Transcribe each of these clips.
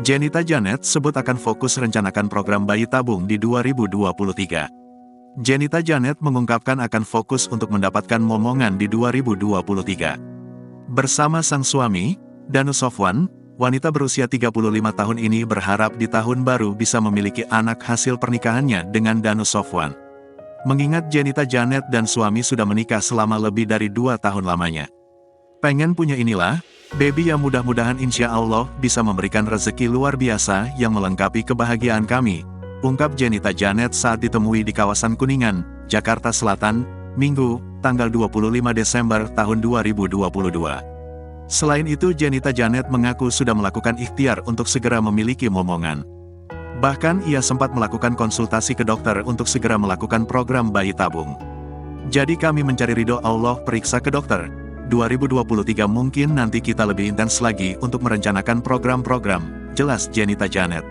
Jenita Janet sebut akan fokus rencanakan program bayi tabung di 2023. Jenita Janet mengungkapkan akan fokus untuk mendapatkan momongan di 2023. Bersama sang suami, Danu Sofwan, wanita berusia 35 tahun ini berharap di tahun baru bisa memiliki anak hasil pernikahannya dengan Danu Sofwan. Mengingat Jenita Janet dan suami sudah menikah selama lebih dari 2 tahun lamanya. Pengen punya inilah, baby yang mudah-mudahan insya Allah bisa memberikan rezeki luar biasa yang melengkapi kebahagiaan kami, ungkap Jenita Janet saat ditemui di kawasan Kuningan, Jakarta Selatan, Minggu, tanggal 25 Desember tahun 2022. Selain itu Jenita Janet mengaku sudah melakukan ikhtiar untuk segera memiliki momongan. Bahkan ia sempat melakukan konsultasi ke dokter untuk segera melakukan program bayi tabung. Jadi kami mencari ridho Allah periksa ke dokter. 2023 mungkin nanti kita lebih intens lagi untuk merencanakan program-program, jelas Jenita Janet.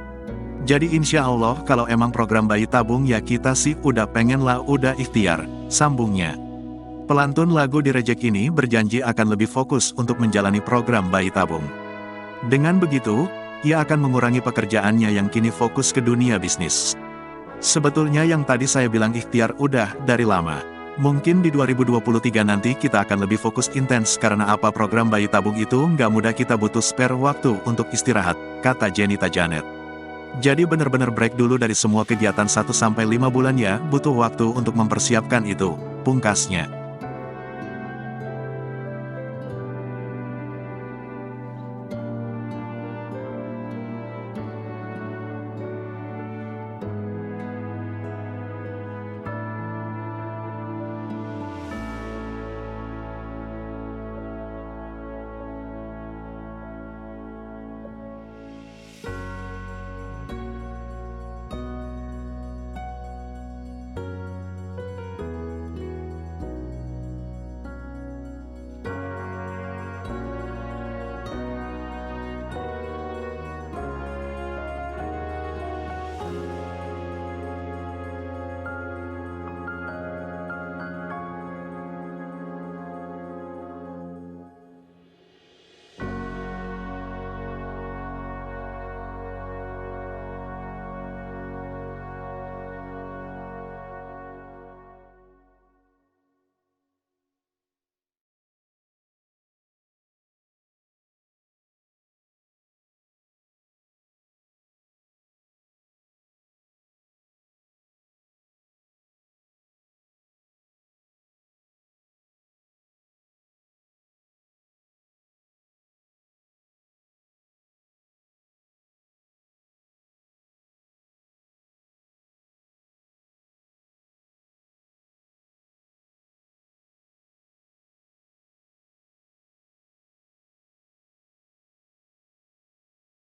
Jadi insya Allah kalau emang program bayi tabung ya kita sih udah pengen lah udah ikhtiar, sambungnya. Pelantun lagu di Rejek ini berjanji akan lebih fokus untuk menjalani program bayi tabung. Dengan begitu, ia akan mengurangi pekerjaannya yang kini fokus ke dunia bisnis. Sebetulnya yang tadi saya bilang ikhtiar udah dari lama. Mungkin di 2023 nanti kita akan lebih fokus intens karena apa program bayi tabung itu nggak mudah kita butuh spare waktu untuk istirahat, kata Jenita Janet. Jadi benar-benar break dulu dari semua kegiatan 1-5 bulan ya, butuh waktu untuk mempersiapkan itu, pungkasnya.